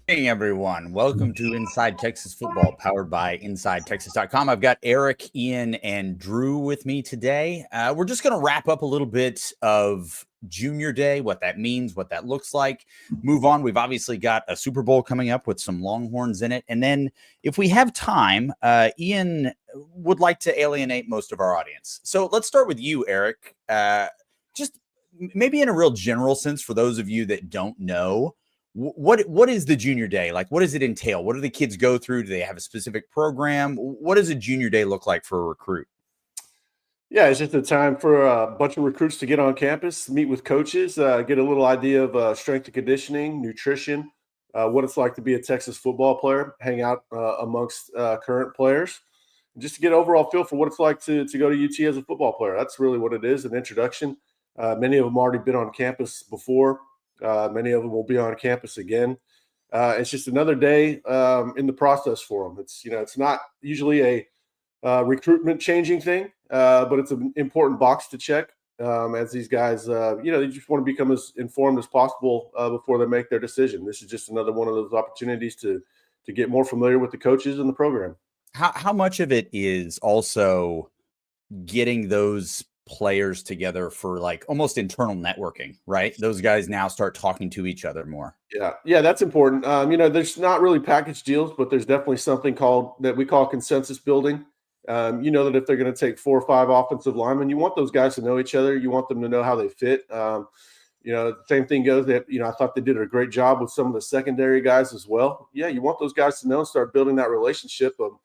Hey everyone, welcome to Inside Texas Football, powered by InsideTexas.com. I've got Eric, Ian, and Drew with me today. We're just going to wrap up a little bit of Junior Day, what that means, what that looks like. Move on. We've obviously got a Super Bowl coming up with some Longhorns in it. And then if we have time, Ian would like to alienate most of our audience. So let's start with you, Eric. Just maybe in a real general sense, for those of you that don't know, what is the Junior Day like? What does it entail? What do the kids go through? Do they have a specific program? What does a Junior Day look like for a recruit? Yeah, it's just a time for a bunch of recruits to get on campus, meet with coaches, get a little idea of strength and conditioning, nutrition, what it's like to be a Texas football player, hang out amongst current players, just to get an overall feel for what it's like to go to UT as a football player. That's really what it is, an introduction. Many of them already been on campus before. Many of them will be on campus again. It's just another day in the process for them. It's not usually a recruitment changing thing, but it's an important box to check as these guys, they just want to become as informed as possible before they make their decision. This is just another one of those opportunities to get more familiar with the coaches and the program. How much of it is also getting those players together for like almost internal networking, right? Those guys now start talking to each other more. Yeah, that's important. There's not really package deals, but there's definitely something that we call consensus building. That if they're going to take 4 or 5 offensive linemen, you want those guys to know each other. You want them to know how they fit. The same thing goes that, I thought they did a great job with some of the secondary guys as well. Yeah, you want those guys to know and start building that relationship of,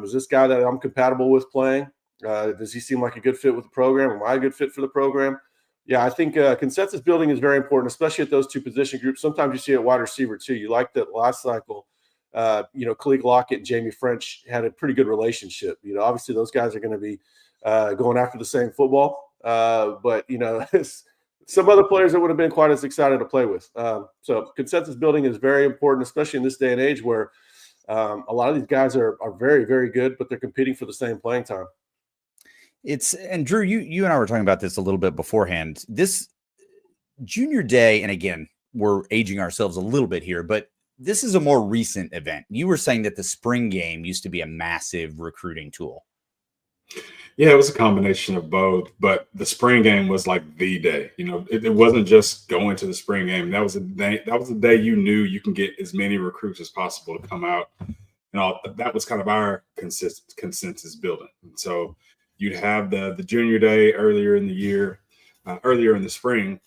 is this guy that I'm compatible with playing? Does he seem like a good fit with the program? Am I a good fit for the program? Yeah, I think consensus building is very important, especially at those two position groups. Sometimes you see it at wide receiver too. You like that last cycle. Khalid Lockett and Jamie French had a pretty good relationship. Obviously those guys are going to be going after the same football, but some other players that would have been quite as excited to play with. So consensus building is very important, especially in this day and age where a lot of these guys are very, very good, but they're competing for the same playing time. And Drew, you and I were talking about this a little bit beforehand. This Junior Day, and again, we're aging ourselves a little bit here, but this is a more recent event. You were saying that the spring game used to be a massive recruiting tool. Yeah, it was a combination of both, but the spring game was like the day. It wasn't just going to the spring game. That was a day. That was the day you knew you can get as many recruits as possible to come out, and all that was kind of our consensus building. And so you'd have the Junior Day earlier in the year, earlier in the spring.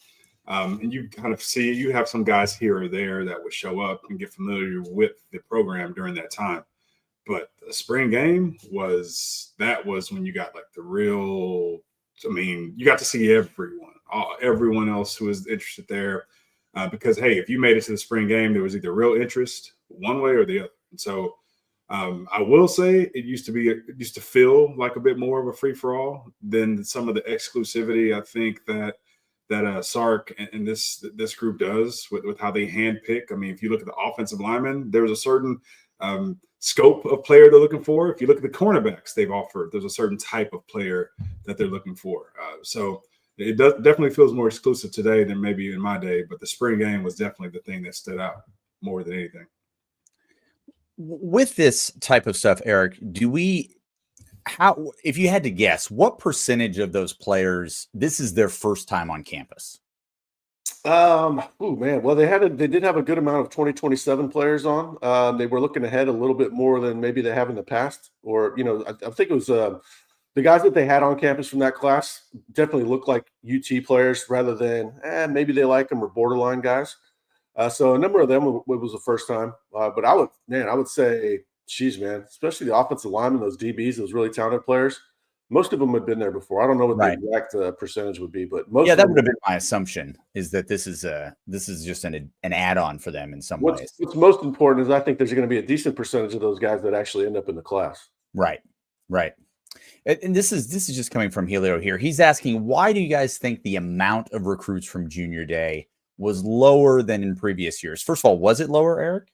And you kind of see you have some guys here or there that would show up and get familiar with the program during that time. But the spring game was when you got like the real, you got to see everyone else who was interested there. Because, hey, if you made it to the spring game, there was either real interest one way or the other. And so I will say it used to feel like a bit more of a free for all than some of the exclusivity I think that Sark and this group does with how they handpick. If you look at the offensive linemen, there's a certain scope of player they're looking for. If you look at the cornerbacks they've offered, there's a certain type of player that they're looking for. So it definitely feels more exclusive today than maybe in my day, but the spring game was definitely the thing that stood out more than anything. With this type of stuff, Eric, if you had to guess, what percentage of those players, this is their first time on campus? Well, they did have a good amount of 2027 players on. They were looking ahead a little bit more than maybe they have in the past, or I think it was the guys that they had on campus from that class definitely looked like UT players rather than maybe they like them or borderline guys. So a number of them it was the first time, but I would say, geez, man, especially the offensive linemen, those DBs, those really talented players. Most of them had been there before. I don't know what the exact percentage would be, but most. Yeah, that would have been my assumption. Is that this is just an add-on for them in some ways. What's most important is I think there's going to be a decent percentage of those guys that actually end up in the class. Right. And this is just coming from Helio here. He's asking, why do you guys think the amount of recruits from Junior Day was lower than in previous years? First of all, was it lower, Eric?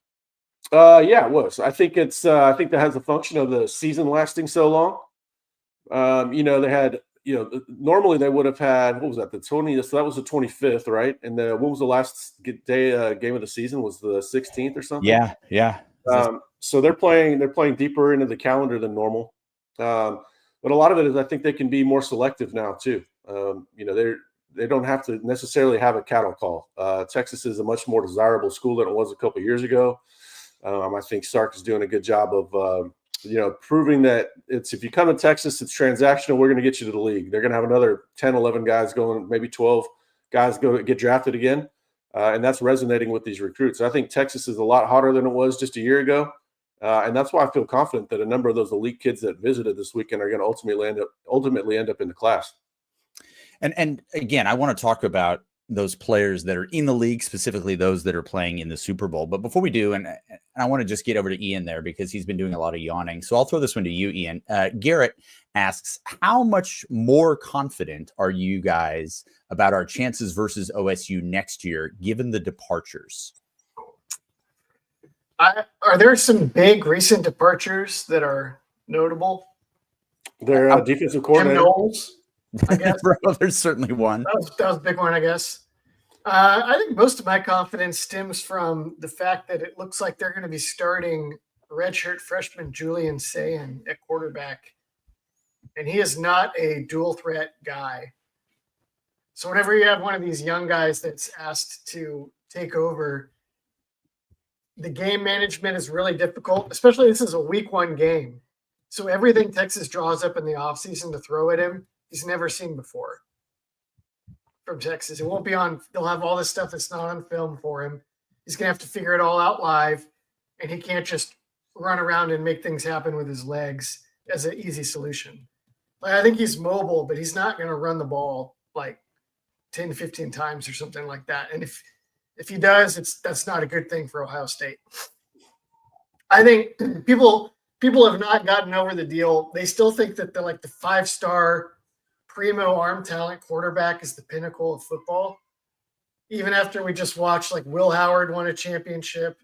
Yeah, it was. I think that has a function of the season lasting so long. They had normally they would have had, what was that, the 20th? So that was the 25th, right? And what was the last day game of the season? Was the 16th or something? Yeah. So they're playing deeper into the calendar than normal. But a lot of it is, I think they can be more selective now too. They don't have to necessarily have a cattle call. Texas is a much more desirable school than it was a couple of years ago. I think Sark is doing a good job of proving that if you come to Texas, it's transactional. We're going to get you to the league. They're going to have another 10, 11 guys going, maybe 12 guys go get drafted again. And that's resonating with these recruits. I think Texas is a lot hotter than it was just a year ago. And that's why I feel confident that a number of those elite kids that visited this weekend are going to ultimately end up in the class. And again, I want to talk about those players that are in the league, specifically those that are playing in the Super Bowl. But before we do, and I want to just get over to Ian there because he's been doing a lot of yawning. So I'll throw this one to you, Ian. Garrett asks, how much more confident are you guys about our chances versus OSU next year, given the departures? Are there some big recent departures that are notable? Their defensive coordinator. Jim Knowles, I guess. Bro, there's certainly one. That was a big one, I guess. I think most of my confidence stems from the fact that it looks like they're going to be starting redshirt freshman Julian Sayin at quarterback. And he is not a dual threat guy. So whenever you have one of these young guys that's asked to take over, the game management is really difficult, especially this is a week 1 game. So everything Texas draws up in the offseason to throw at him, he's never seen before from Texas. It won't be on. They'll have all this stuff that's not on film for him. He's going to have to figure it all out live, and he can't just run around and make things happen with his legs as an easy solution. Like, I think he's mobile, but he's not going to run the ball like 10, 15 times or something like that. And if he does, that's not a good thing for Ohio State. I think people have not gotten over the deal. They still think that the 5-star primo arm talent quarterback is the pinnacle of football. Even after we just watched Will Howard won a championship,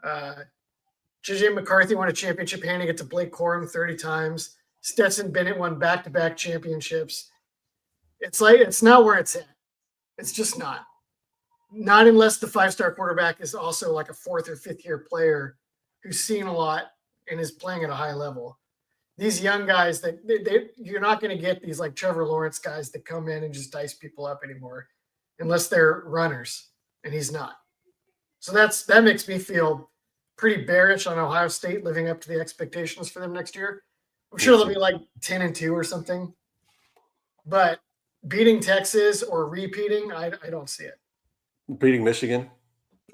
JJ McCarthy won a championship handing it to Blake Corum 30 times. Stetson Bennett won back-to-back championships. It's not where it's at. It's just not. Not unless the 5-star quarterback is also a 4th or 5th year player who's seen a lot and is playing at a high level. These young guys you're not going to get these Trevor Lawrence guys that come in and just dice people up anymore unless they're runners, and he's not. So that makes me feel pretty bearish on Ohio State living up to the expectations for them next year. I'm sure they'll be 10-2 or something, but beating Texas or repeating, I don't see it. Beating Michigan.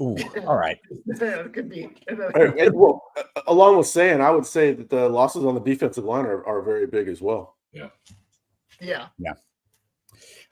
Ooh, all right. It could be. Well, along with saying, I would say that the losses on the defensive line are very big as well. Yeah.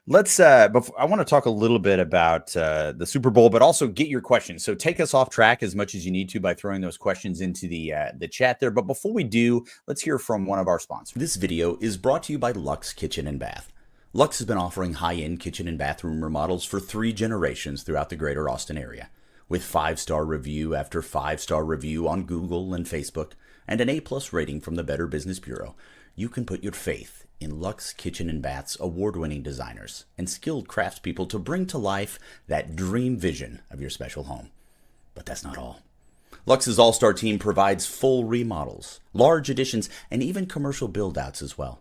Let's I want to talk a little bit about the Super Bowl, but also get your questions. So take us off track as much as you need to by throwing those questions into the chat there. But before we do, let's hear from one of our sponsors. This video is brought to you by Luxe Kitchen and Bath. Luxe has been offering high-end kitchen and bathroom remodels for 3 generations throughout the greater Austin area. With 5-star review after 5-star review on Google and Facebook, and an A+ rating from the Better Business Bureau, you can put your faith in Luxe Kitchen and Bath's award-winning designers and skilled craftspeople to bring to life that dream vision of your special home. But that's not all. Luxe's all-star team provides full remodels, large additions, and even commercial build-outs as well.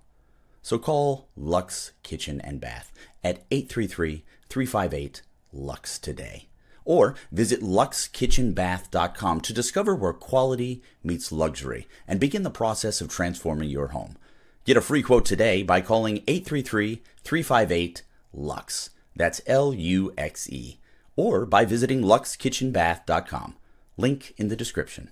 So call Luxe Kitchen and Bath at 833-358-LUXE today. Or visit luxekitchenbath.com to discover where quality meets luxury and begin the process of transforming your home. Get a free quote today by calling 833-358-LUXE. That's LUXE. Or by visiting luxekitchenbath.com. Link in the description.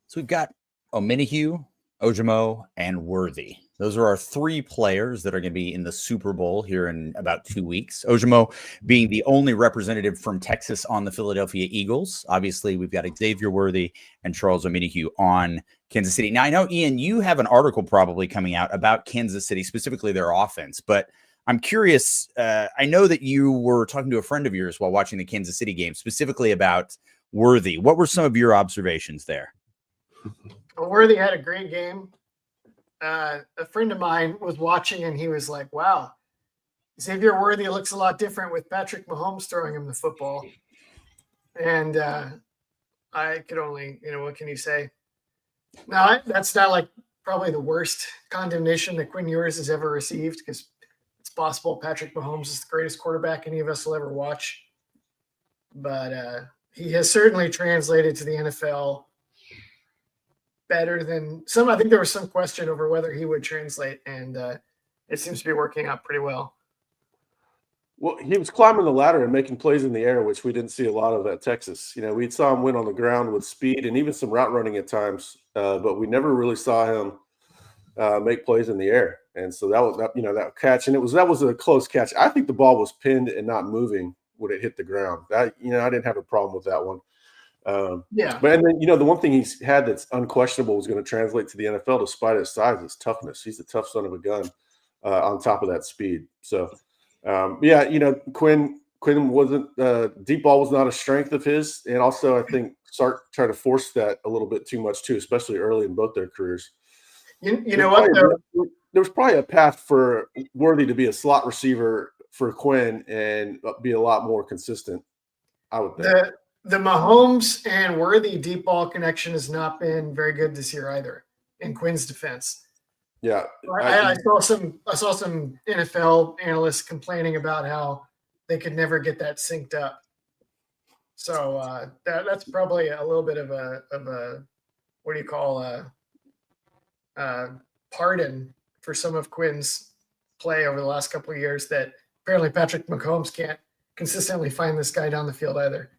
So we've got Omenihu, Ojimo, and Worthy. Those are our 3 players that are going to be in the Super Bowl here in about 2 weeks. Ojimo being the only representative from Texas on the Philadelphia Eagles. Obviously, we've got Xavier Worthy and Charles Omenihu on Kansas City. Now, I know, Ian, you have an article probably coming out about Kansas City, specifically their offense, but I'm curious. I know that you were talking to a friend of yours while watching the Kansas City game, specifically about Worthy. What were some of your observations there? Worthy had a great game. a friend of mine was watching and he was like, wow, Xavier Worthy looks a lot different with Patrick Mahomes throwing him the football. And I could only, what can you say? No, that's not like probably the worst condemnation that Quinn Ewers has ever received, because it's possible Patrick Mahomes is the greatest quarterback any of us will ever watch. But he has certainly translated to the NFL better than some. I think there was some question over whether he would translate, and it seems to be working out pretty well. Well, he was climbing the ladder and making plays in the air, which we didn't see a lot of at Texas. We saw him win on the ground with speed and even some route running at times, but we never really saw him make plays in the air. And so that catch, and that was a close catch. I think the ball was pinned and not moving when it hit the ground. I didn't have a problem with that one. Yeah. But and then the one thing he's had that's unquestionable was going to translate to the NFL, despite his size, is toughness. He's a tough son of a gun on top of that speed. So. Quinn wasn't deep ball was not a strength of his, and also I think Sark tried to force that a little bit too much too, especially early in both their careers. You know what? There was probably a path for Worthy to be a slot receiver for Quinn and be a lot more consistent, I would think. The Mahomes and Worthy deep ball connection has not been very good this year either, in Quinn's defense. Yeah, I saw some NFL analysts complaining about how they could never get that synced up. So that's probably a little bit of a what do you call pardon for some of Quinn's play over the last couple of years, that apparently Patrick Mahomes can't consistently find this guy down the field either.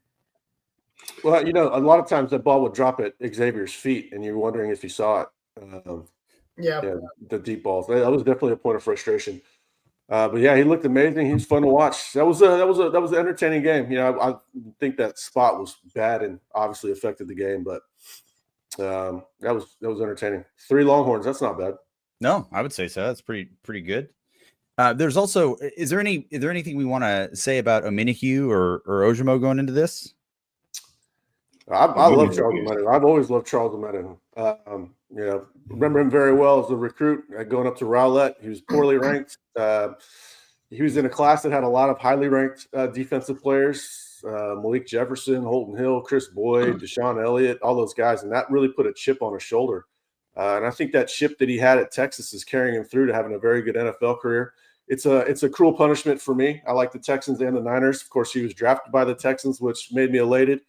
Well, a lot of times that ball would drop at Xavier's feet, and you're wondering if he saw it. Yeah, the deep balls. That was definitely a point of frustration. But yeah, he looked amazing. He was fun to watch. That was an entertaining game. I think that spot was bad and obviously affected the game, but that was entertaining. 3 Longhorns. That's not bad. No, I would say so. That's pretty good. There's also, is there anything we want to say about Omenihu or Ojimo going into this? I love Charles Omenihu. I've always loved Charles Omenihu. Remember him very well as a recruit going up to Rowlett. He was poorly ranked. He was in a class that had a lot of highly ranked defensive players, Malik Jefferson, Holton Hill, Chris Boyd, Deshaun Elliott, all those guys. And that really put a chip on his shoulder. And I think that chip that he had at Texas is carrying him through to having a very good NFL career. It's a cruel punishment for me. I like the Texans and the Niners. Of course, he was drafted by the Texans, which made me elated.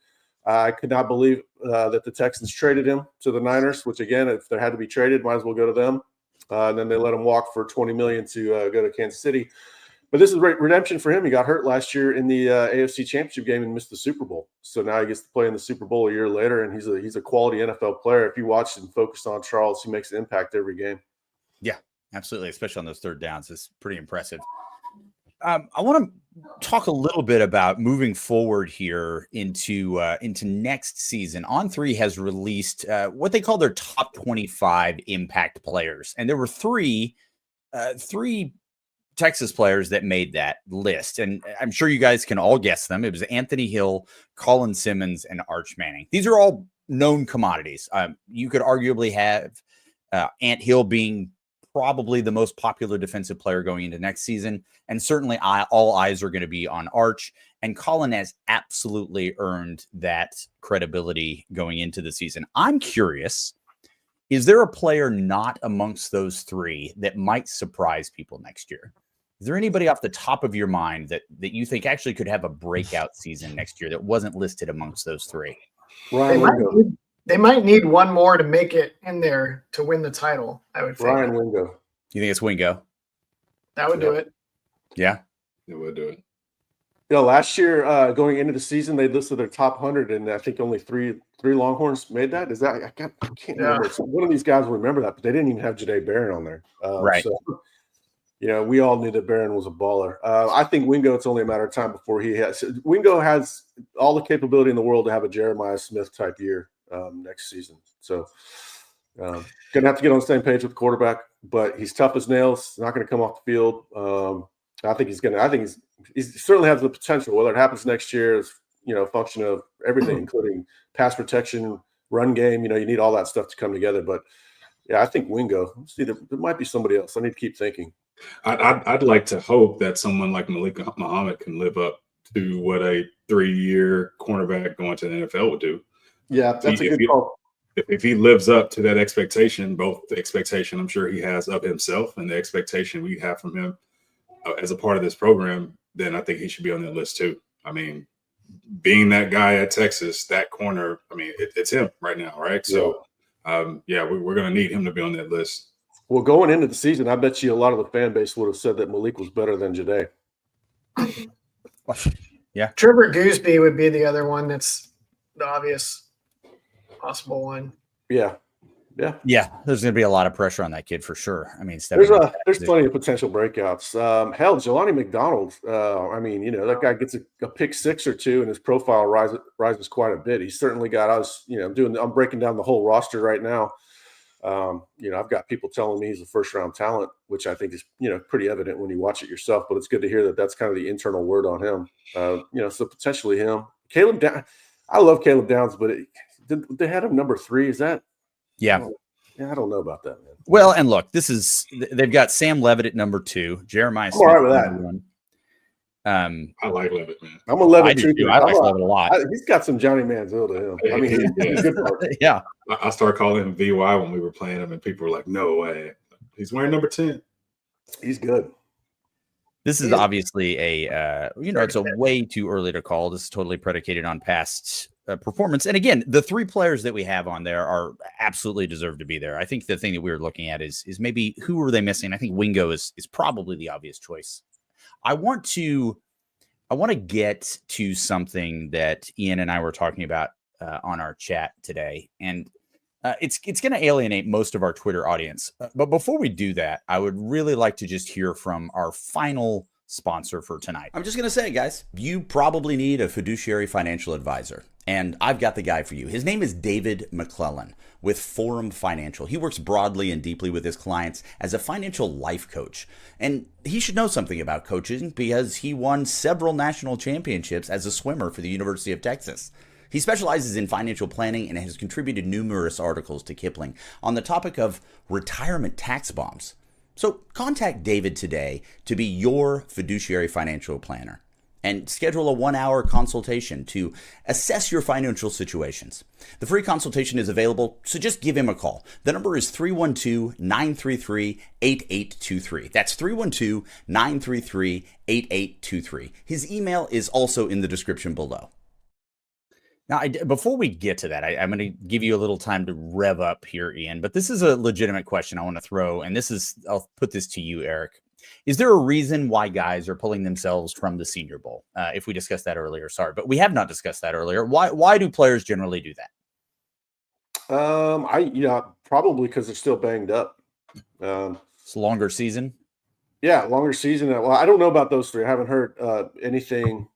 I could not believe that the Texans traded him to the Niners, which, again, if there had to be traded, might as well go to them. And then they let him walk for $20 million to go to Kansas City. But this is redemption for him. He got hurt last year in the AFC Championship game and missed the Super Bowl. So now he gets to play in the Super Bowl a year later, and he's a quality NFL player. If you watch and focus on Charles, he makes an impact every game. Yeah, absolutely, especially on those third downs. It's pretty impressive. I want to talk a little bit about moving forward here into next season. On3 has released what they call their top 25 impact players, and there were three Texas players that made that list, and I'm sure you guys can all guess them. It was Anthony Hill, Colin Simmons, and Arch Manning. These are all known commodities. You could arguably have Ant Hill being probably the most popular defensive player going into next season. And certainly all eyes are going to be on Arch. And Colin has absolutely earned that credibility going into the season. I'm curious, is there a player not amongst those three that might surprise people next year? Is there anybody off the top of your mind that you think actually could have a breakout season next year that wasn't listed amongst those three? They might need one more to make it in there to win the title, I would think. Ryan Wingo. You think it's Wingo? That would do it. Yeah. It would do it. Last year, going into the season, they listed their top 100, and I think only three Longhorns made that. Is that I can't remember. So one of these guys will remember that, but they didn't even have Jahdae Barron on there. Right. So, we all knew that Barron was a baller. I think Wingo, it's only a matter of time before Wingo has all the capability in the world to have a Jeremiah Smith type year next season. So going to have to get on the same page with the quarterback, but he's tough as nails. Not going to come off the field. I think he certainly has the potential. Whether it happens next year is, a function of everything, including pass protection, run game. You need all that stuff to come together. But Yeah, I think Wingo. See, there might be somebody else. I need to keep thinking. I'd like to hope that someone like Malik Muhammad can live up to what a 3-year cornerback going to the NFL would do. Yeah, that's a good call. If he lives up to that expectation, both the expectation I'm sure he has of himself and the expectation we have from him as a part of this program, then I think he should be on that list too. I mean, being that guy at Texas, that corner, I mean, it's him right now, right? So, we're going to need him to be on that list. Well, going into the season, I bet you a lot of the fan base would have said that Malik was better than Jade. Yeah. Trevor Gooseby would be the other one that's the obvious possible one. Yeah. There's going to be a lot of pressure on that kid for sure. I mean, there's plenty of potential breakouts. Hell, Jelani McDonald. I mean, that guy gets a pick 6 or 2, and his profile rises quite a bit. He's certainly got. I'm breaking down the whole roster right now. I've got people telling me he's a first-round talent, which I think is pretty evident when you watch it yourself. But it's good to hear that that's kind of the internal word on him. So potentially him. Caleb Downs. I love Caleb Downs, but they had him number 3. Is that? Yeah. I don't know about that, man. Well, and look, they've got Sam Levitt at number 2, Jeremiah Smith all right with at that. number 1. I like Levitt, man. I'm a Levitt. I like Levitt a lot. He's got some Johnny Manziel to him. I mean, he's a good part. Yeah. I started calling him VY when we were playing him, and people were like, "No way, he's wearing number 10." He's good. This is obviously it's a way too early to call. This is totally predicated on past performance. And again, the 3 players that we have on there are absolutely deserve to be there. I think the thing that we were looking at is maybe who are they missing? I think Wingo is probably the obvious choice. I want to get to something that Ian and I were talking about on our chat today, and it's going to alienate most of our Twitter audience. But before we do that, I would really like to just hear from our final sponsor for tonight. I'm just going to say, guys, you probably need a fiduciary financial advisor, and I've got the guy for you. His name is David McClellan with Forum Financial. He works broadly and deeply with his clients as a financial life coach, and he should know something about coaching because he won several national championships as a swimmer for the University of Texas. He specializes in financial planning and has contributed numerous articles to Kipling on the topic of retirement tax bombs. So contact David today to be your fiduciary financial planner and schedule a 1-hour consultation to assess your financial situations. The free consultation is available, so just give him a call. The number is 312-933-8823. That's 312-933-8823. His email is also in the description below. Now, before we get to that, I'm going to give you a little time to rev up here, Ian, but this is a legitimate question I want to throw, and I'll put this to you, Eric. Is there a reason why guys are pulling themselves from the Senior Bowl? If we discussed that earlier, sorry, but we have not discussed that earlier. Why do players generally do that? Probably because they're still banged up. It's a longer season. Yeah, longer season. Well, I don't know about those 3. I haven't heard anything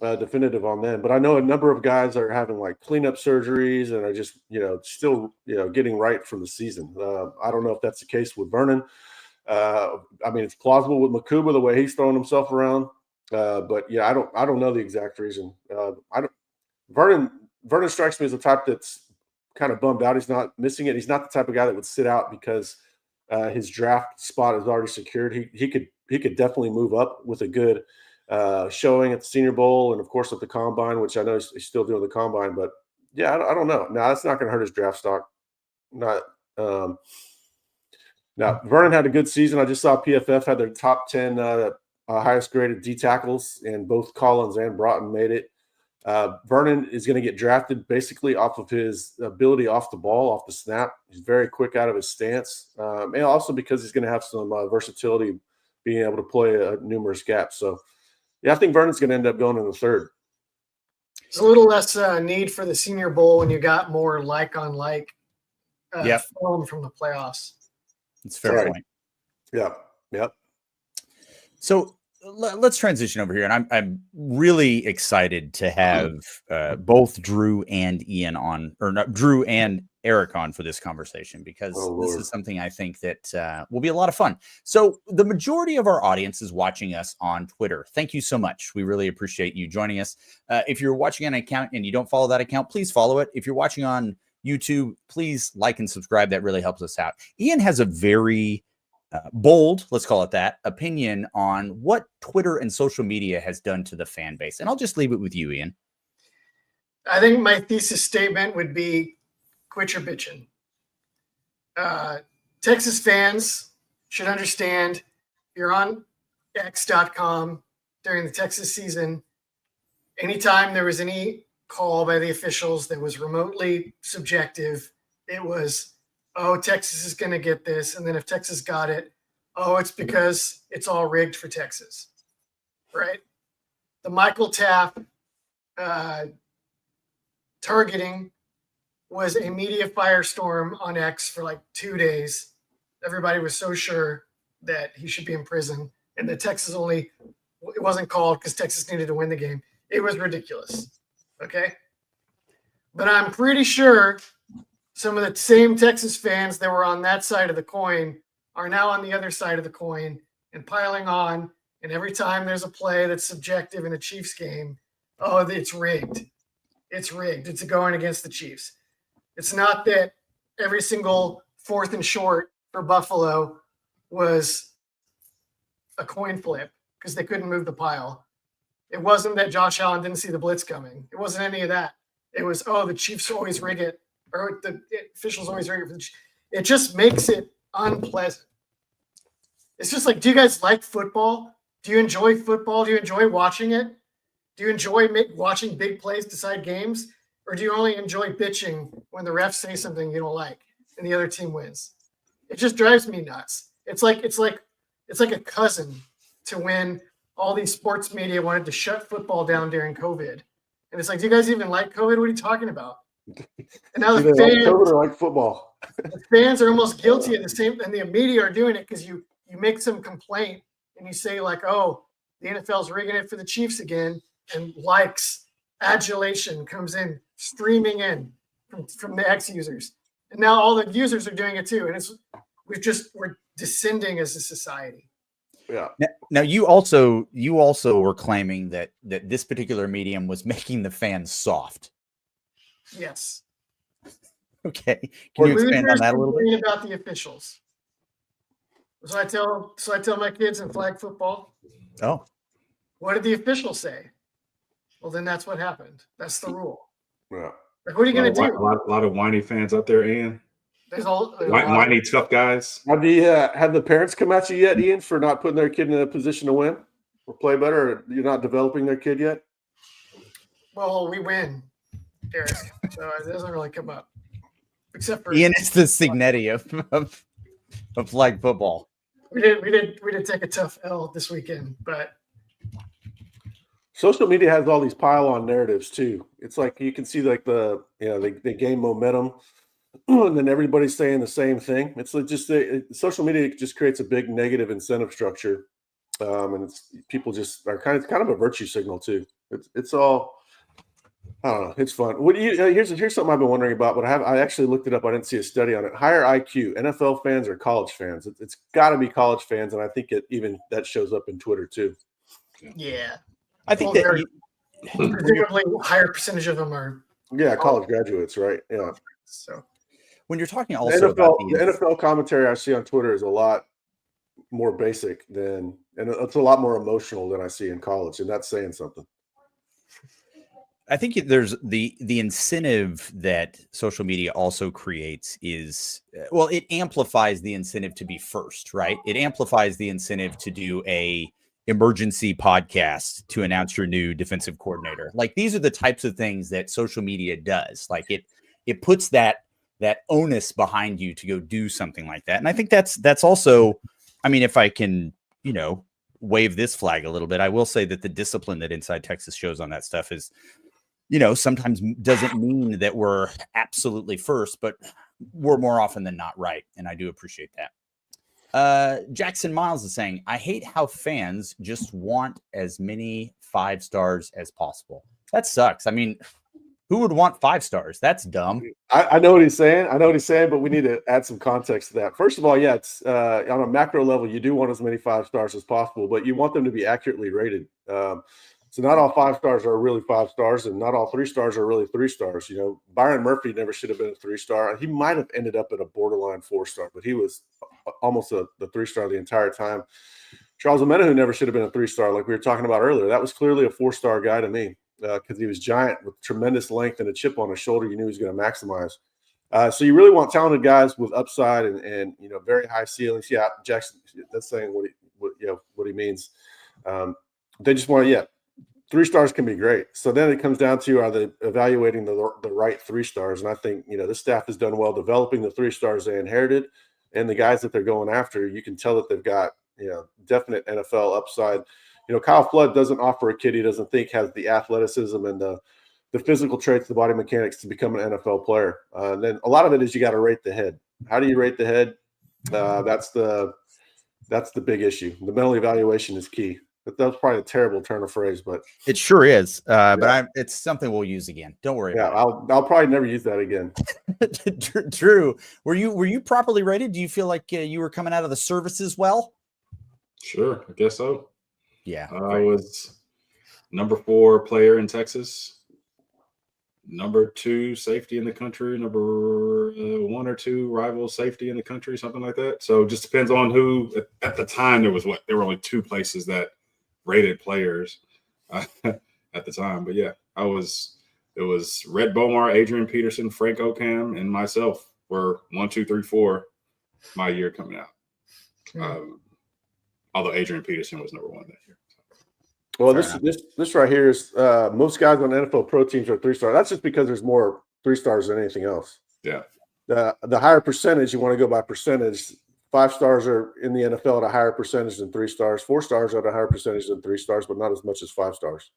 definitive on them, but I know a number of guys are having like cleanup surgeries and are just still getting right from the season. I don't know if that's the case with Vernon. I mean, it's plausible with Makuba the way he's throwing himself around, but yeah, I don't know the exact reason. Vernon strikes me as a type that's kind of bummed out. He's not missing it. He's not the type of guy that would sit out because his draft spot is already secured. He could definitely move up with a good showing at the Senior Bowl and of course at the Combine, which I know he's still doing the Combine, but yeah, I don't know. No, that's not going to hurt his draft stock. Now Vernon had a good season. I just saw PFF had their top 10 highest graded D tackles, and both Collins and Broughton made it. Vernon is going to get drafted basically off of his ability off the ball, off the snap. He's very quick out of his stance, and also because he's going to have some versatility, being able to play numerous gaps. So yeah, I think Vernon's going to end up going in the 3rd. There's a little less need for the Senior Bowl when you got more like-on-like film from the playoffs. That's a fair point. Yeah. Yep. So let's transition over here, and I'm really excited to have both Drew and Ian on, or not Drew and Eric on for this conversation, because this is something I think that will be a lot of fun. So the majority of our audience is watching us on Twitter. Thank you so much. We really appreciate you joining us. If you're watching on an account and you don't follow that account, please follow it. If you're watching on YouTube, please like and subscribe. That really helps us out. Ian has a very bold, let's call it that, opinion on what Twitter and social media has done to the fan base. And I'll just leave it with you, Ian. I think my thesis statement would be quit your bitching. Texas fans should understand if you're on X.com during the Texas season, anytime there was any call by the officials that was remotely subjective, it was, oh, Texas is going to get this. And then if Texas got it, oh, it's because it's all rigged for Texas, right? The Michael Tapp targeting was a media firestorm on X for like 2 days. Everybody was so sure that he should be in prison, and that Texas it wasn't called because Texas needed to win the game. It was ridiculous. Okay. But I'm pretty sure some of the same Texas fans that were on that side of the coin are now on the other side of the coin and piling on. And every time there's a play that's subjective in a Chiefs game, oh, it's rigged. It's rigged. It's going against the Chiefs. It's not that every single 4th and short for Buffalo was a coin flip because they couldn't move the pile. It wasn't that Josh Allen didn't see the blitz coming. It wasn't any of that. It was, oh, the Chiefs always rig it, or the officials always rig it for the Chiefs. It just makes it unpleasant. It's just like, do you guys like football? Do you enjoy football? Do you enjoy watching it? Do you enjoy watching big plays decide games? Or do you only enjoy bitching when the refs say something you don't like and the other team wins? It just drives me nuts. It's like a cousin to when all these sports media wanted to shut football down during COVID. And it's like, do you guys even like COVID? What are you talking about? And now the fans like football. The fans are almost guilty of the same, and the media are doing it because you make some complaint and you say like, oh, the NFL's rigging it for the Chiefs again, and adulation comes in, streaming in from the X users. And now all the users are doing it too. And we're descending as a society. Yeah. Now you also were claiming that this particular medium was making the fans soft. Yes. Okay. Can you expand on that a little bit? About the officials. So I tell my kids in flag football. Oh. What did the officials say? Well, then that's what happened. That's the rule. Yeah. Like, what are you going to do? A lot of whiny fans out there, Ian. There's whiny tough guys. Have the parents come at you yet, Ian, for not putting their kid in a position to win or play better? Or you're not developing their kid yet? Well, we win, Derek. So it doesn't really come up. Except for Ian, it's the Signetti of flag football. We did take a tough L this weekend, but social media has all these pile-on narratives too. It's like you can see like they gain momentum, and then everybody's saying the same thing. It's like social media just creates a big negative incentive structure, and people just are kind of a virtue signal too. It's all. I don't know. It's fun. What do you? Here's something I've been wondering about, but I actually looked it up. I didn't see a study on it. Higher IQ, NFL fans or college fans? It's got to be college fans, and I think that shows up in Twitter too. Yeah, I think that presumably higher percentage of them are college graduates, right? Yeah. So when you're talking also about the NFL commentary I see on Twitter is a lot more basic and it's a lot more emotional than I see in college, and that's saying something. I think there's the incentive that social media also creates is, well, it amplifies the incentive to be first, right? It amplifies the incentive to do a emergency podcast to announce your new defensive coordinator. Like, these are the types of things that social media does. Like, it puts that onus behind you to go do something like that. And I think that's also, I mean, if I can, wave this flag a little bit, I will say that the discipline that Inside Texas shows on that stuff is, sometimes doesn't mean that we're absolutely first, but we're more often than not right. And I do appreciate that. Jackson Miles is saying, I hate how fans just want as many 5 stars as possible. That sucks. I mean, who would want 5 stars? That's dumb. I know what he's saying. But we need to add some context to that. First of all, yeah, it's on a macro level, you do want as many 5 stars as possible, but you want them to be accurately rated. So not all 5 stars are really 5 stars, and not all 3 stars are really 3 stars. You know, Byron Murphy never should have been a 3-star. He might have ended up at a borderline 4-star, but he was almost the 3-star the entire time. Charles Omenihu never should have been a 3-star, like we were talking about earlier. That was clearly a 4-star guy to me because he was giant with tremendous length and a chip on his shoulder. You knew he was going to maximize. So you really want talented guys with upside and you know, very high ceilings. Yeah, Jackson, that's saying what he means. They just want to, 3 stars can be great. So then it comes down to, are they evaluating the right 3 stars? And I think, you know, this staff has done well developing the 3 stars they inherited, and the guys that they're going after, you can tell that they've got, you know, definite NFL upside. You know, Kyle Flood doesn't offer a kid he doesn't think has the athleticism and the physical traits, the body mechanics to become an NFL player. And then a lot of it is you got to rate the head. How do you rate the head? That's the big issue. The mental evaluation is key. That was probably a terrible turn of phrase, but it sure is. But it's something we'll use again. Don't worry. Yeah, I'll probably never use that again. Drew, were you properly rated? Do you feel like you were coming out of the services well? Sure, I guess so. Yeah, I was number 4 player in Texas, number 2 safety in the country, number 1 or 2 rival safety in the country, something like that. So it just depends on who. At the time, there were only 2 places that rated players at the time. But yeah, it was Rhett Bomar, Adrian Peterson, Frank Ocam, and myself were 1, 2, 3, 4 my year coming out. Although Adrian Peterson was number 1 that year. Well, this right here is most guys on NFL pro teams are 3-star. That's just because there's more 3 stars than anything else. Yeah. The higher percentage, you want to go by percentage. 5 stars are in the NFL at a higher percentage than 3 stars. 4 stars are at a higher percentage than 3 stars, but not as much as 5 stars.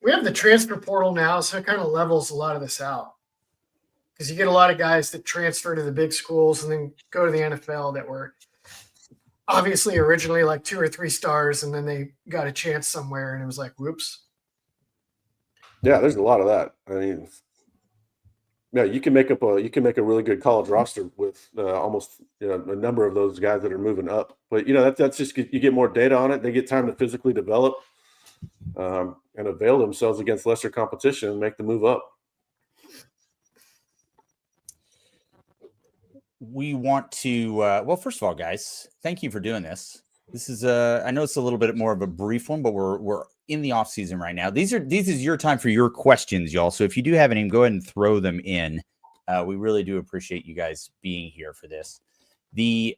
We have the transfer portal now, so it kind of levels a lot of this out. Because you get a lot of guys that transfer to the big schools and then go to the NFL that were obviously originally like 2 or 3 stars, and then they got a chance somewhere, and it was like, whoops. Yeah, there's a lot of that. I mean, yeah, you can make a really good college roster with almost, you know, a number of those guys that are moving up. But you know, that's just, you get more data on it. They get time to physically develop and avail themselves against lesser competition and make the move up. We want to well, first of all, guys, thank you for doing this. This is I know it's a little bit more of a brief one, but we're in the off season right now. This is your time for your questions, y'all. So if you do have any, go ahead and throw them in. We really do appreciate you guys being here for this. The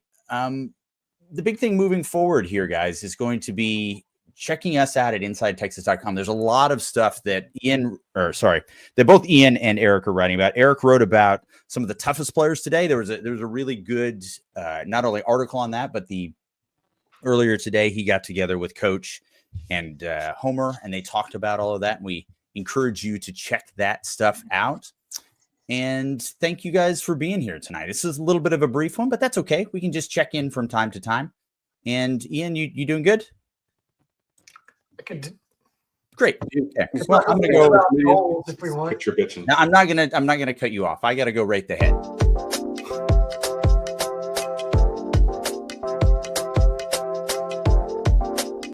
big thing moving forward here, guys, is going to be checking us out at InsideTexas.com. There's a lot of stuff that both Ian and Eric are writing about. Eric wrote about some of the toughest players today. There was a really good not only article on that, but earlier today he got together with Coach and Homer, and they talked about all of that. And we encourage you to check that stuff out. And thank you guys for being here tonight. This is a little bit of a brief one, but that's okay. We can just check in from time to time. And Ian, you doing good? Great. Okay. Well, I'm gonna go. If we want. Picture bitching. No, I'm not gonna cut you off. I gotta go rate the head.